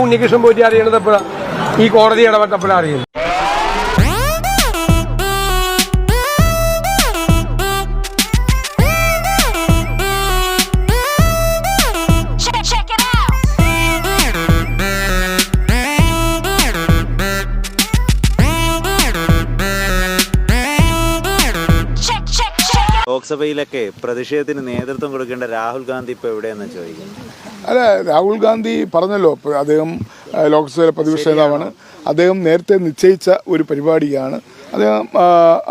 ഉണ്ണികൃഷ്ണൻ പോറ്റി അറിയണത് എപ്പോഴാണ്? ഈ കോടതി ഇടപെട്ടപ്പോഴാണ് അറിയുന്നത്. ലോക്സഭയിലൊക്കെ പ്രതിഷേധത്തിന് നേതൃത്വം കൊടുക്കേണ്ട രാഹുൽ ഗാന്ധി ഇപ്പോൾ എവിടെയെന്ന് ചോദിക്കുന്നു. അല്ല, രാഹുൽ ഗാന്ധി പറഞ്ഞല്ലോ, അദ്ദേഹം ലോക്സഭയിലെ പ്രതിപക്ഷ നേതാവാണ്. അദ്ദേഹം നേരത്തെ നിശ്ചയിച്ച ഒരു പരിപാടിയാണ്. അദ്ദേഹം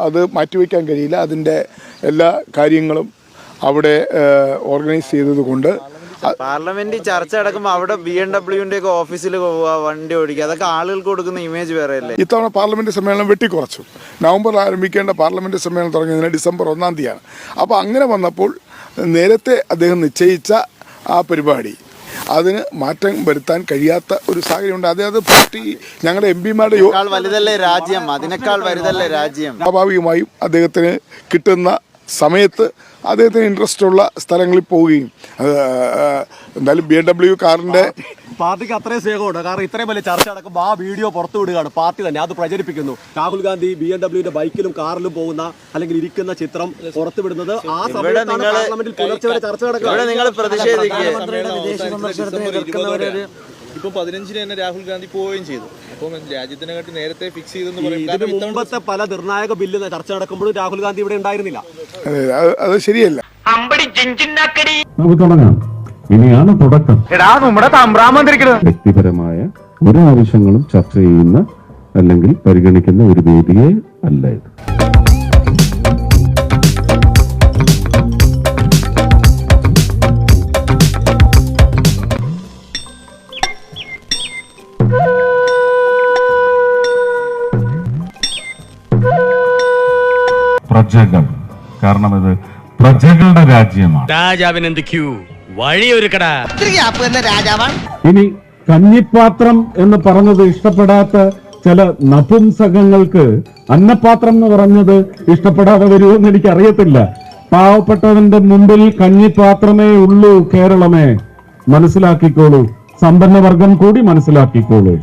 അത് മാറ്റിവെക്കാൻ കഴിയില്ല. അതിൻ്റെ എല്ലാ കാര്യങ്ങളും അവിടെ ഓർഗനൈസ് ചെയ്തതുകൊണ്ട് പാർലമെന്റ് ചർച്ച അടക്കുമ്പോൾ അവിടെ BMW ഒക്കെ ഓഫീസിൽ പോവുക, വണ്ടി ഓടിക്കുക, അതൊക്കെ ആളുകൾക്ക് കൊടുക്കുന്ന ഇമേജ് വേറെ അല്ലേ? ഇത്തവണ പാർലമെന്റ് സമ്മേളനം വെട്ടിക്കുറച്ചു. നവംബറിൽ ആരംഭിക്കേണ്ട പാർലമെന്റ് സമ്മേളനം തുടങ്ങിയതിന് ഡിസംബർ 1-ാം തീയതിയാണ്. അപ്പോൾ അങ്ങനെ വന്നപ്പോൾ നേരത്തെ അദ്ദേഹം നിശ്ചയിച്ച ആ പരിപാടി അതിന് മാറ്റം വരുത്താൻ കഴിയാത്ത ഒരു സാഹചര്യമുണ്ട്. അതായത് പാർട്ടി ഞങ്ങളുടെ MP-മാരുടെ വലുതല്ലേ രാജ്യം, അതിനേക്കാൾ വലുതല്ലേ രാജ്യം. സ്വാഭാവികമായും അദ്ദേഹത്തിന് കിട്ടുന്ന സമയത്ത് അദ്ദേഹത്തിന് ഇൻട്രസ്റ്റ് ഉള്ള സ്ഥലങ്ങളിൽ പോവുകയും എന്തായാലും BMW കാറിൻ്റെ പാർട്ടിക്ക് അത്രയും സ്നേഹമുണ്ട്. കാരണം ഇത്രയും വലിയ ചർച്ച നടക്കുമ്പോൾ ആ വീഡിയോ പുറത്തു വിടുകയാണ് പാർട്ടി തന്നെ, അത് പ്രചരിപ്പിക്കുന്നു. രാഹുൽ ഗാന്ധി BMW ബൈക്കിലും കാറിലും പോകുന്ന അല്ലെങ്കിൽ ഇരിക്കുന്ന ചിത്രം പുറത്തുവിടുന്നത് ആ സമയത്താണ് പാർലമെന്റിൽ പുലർച്ചെ വരെ ചർച്ച നടക്കുന്നത്. ഇപ്പൊ 15-ന് തന്നെ രാഹുൽ ഗാന്ധി പോവുകയും ചെയ്തു. അപ്പം രാജ്യത്തിനെക്കാട്ടി നേരത്തെ ഫിക്സ് ചെയ്തെന്ന് പറയും. ഇതിന് മുമ്പത്തെ പല നിർണായക ബില്ല് ചർച്ച നടക്കുമ്പോഴും രാഹുൽ ഗാന്ധി ഇവിടെ ഉണ്ടായിരുന്നില്ല. അത് ശരിയല്ല. നമുക്ക് തുടങ്ങാം. ഇനിയാണ് തുടക്കം. വ്യക്തിപരമായ ഒരു ആവശ്യങ്ങളും ചർച്ച ചെയ്യുന്ന അല്ലെങ്കിൽ പരിഗണിക്കുന്ന ഒരു വേദിയെ അല്ല ഇത്. പ്രജകൾ, കാരണം ഇത് പ്രജകളുടെ രാജ്യമാണ്. രാജാവിനെന്ത് ക്യൂ വഴിയൊരുക്കടാ. ഇനി കഞ്ഞിപ്പാത്രം എന്ന് പറഞ്ഞത് ഇഷ്ടപ്പെടാത്ത ചില നപുംസകങ്ങൾക്ക് അന്നപാത്രം എന്ന് പറഞ്ഞത് ഇഷ്ടപ്പെടാതെ വരുമെന്ന് എനിക്കറിയത്തില്ല. പാവപ്പെട്ടവന്റെ മുമ്പിൽ കഞ്ഞിപ്പാത്രമേ ഉള്ളൂ കേരളമേ, മനസ്സിലാക്കിക്കോളൂ. സമ്പന്നവർഗം കൂടി മനസ്സിലാക്കിക്കോളൂ.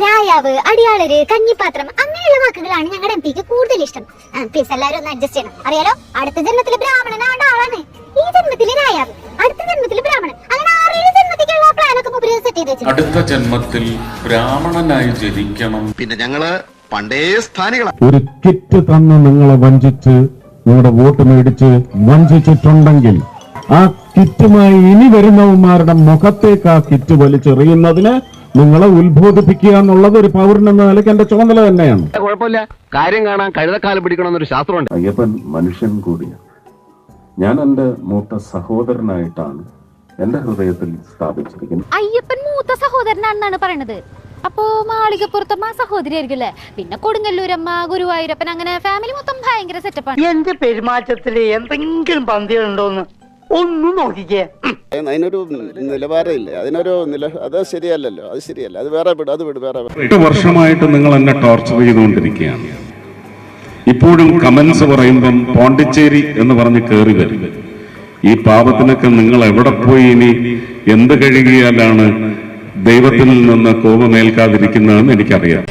രായാവ്, അടിയാളര്, കഞ്ഞിപ്പാത്രം അങ്ങനെയുള്ള വാക്കുകളാണ് ഞങ്ങളുടെ MP-ക്ക് കൂടുതൽ ഇഷ്ടം. പ്ലീസ് എല്ലാവരും ഒന്ന് അഡ്ജസ്റ്റ് ചെയ്യണം. അറിയാലോ, അടുത്ത ജന്മത്തില് ബ്രാഹ്മണനാവേണ്ട ആളാണ്. ഈ ജന്മത്തില് രായാവ്, അടുത്ത ജന്മത്തില് ബ്രാഹ്മണൻ, അങ്ങനെ 6-7 ജന്മത്തിലുള്ള പ്ലാനൊക്കെ മുമ്പിൽ സെറ്റ് ചെയ്ത് വെച്ചു. അടുത്ത ജന്മത്തിൽ ബ്രാഹ്മണനായി ജനിക്കണം. പിന്നെ ഞങ്ങള് പണ്ടേ സ്ഥാനികളാണ്. ഒരു കിറ്റ് തന്ന് നിങ്ങളെ വഞ്ചിച്ച് നിങ്ങളുടെ വോട്ട് മേടിച്ച് വഞ്ചിച്ചിട്ടുണ്ടെങ്കിൽ ആ കിറ്റുമായി ഇനി വരുന്നവന്മാരുടെ മുഖത്തേക്ക് ആ കിറ്റ് വലിച്ചെറിയുന്നതിന് നിങ്ങളെ ഉത്ബോധിപ്പിക്കുക എന്നുള്ളത് ഒരു പൗരൻ എന്ന നിലയ്ക്ക് എന്റെ ചുമതല തന്നെയാണ്. കുഴപ്പമില്ല, കാര്യം കാണാൻ കഴുതക്കാലം പിടിക്കണമെന്നൊരു ശാസ്ത്രമുണ്ട്. അയ്യപ്പൻ മനുഷ്യൻ കൂടിയാണ്. ഞാൻ എന്റെ മൂത്ത സഹോദരനായിട്ടാണ് എന്റെ ഹൃദയത്തിൽ സ്ഥാപിച്ചിരിക്കുന്നത്. അയ്യപ്പൻ മൂത്ത സഹോദരനാണെന്നാണ് പറയണത്. അപ്പോ മാളികപ്പുറത്തമ്മ സഹോദരി ആയിരിക്കുമല്ലേ? പിന്നെ കൊടുങ്ങല്ലൂരമ്മ, ഗുരുവായൂരപ്പൻ, അങ്ങനെ ഫാമിലി മൊത്തം ഭയങ്കര സെറ്റപ്പാണ്. എന്റെ പെരുമാറ്റത്തില് എന്തെങ്കിലും പന്തികളുണ്ടോന്ന് ഒന്നും നോക്കിക്കേ. അതിനൊരു നിലവാരമില്ല, അത് ശരിയല്ലല്ലോ, അത് ശരിയല്ല. അത് വേറെ വിടും, അത് വിടും, വേറെ. 8 വർഷമായിട്ട് നിങ്ങൾ എന്നെ ടോർച്ചർ ചെയ്തുകൊണ്ടിരിക്കുകയാണ്. ഇപ്പോഴും കമന്റ്സ് പറയുമ്പം പോണ്ടിച്ചേരി എന്ന് പറഞ്ഞ് കയറി വരും. ഈ പാപത്തിനൊക്കെ നിങ്ങൾ എവിടെ പോയി ഇനി എന്ത് കഴുകിയാലാണ് ദൈവത്തിൽ നിന്ന് കോപമേൽക്കാതിരിക്കുന്നതെന്ന് എനിക്കറിയാം.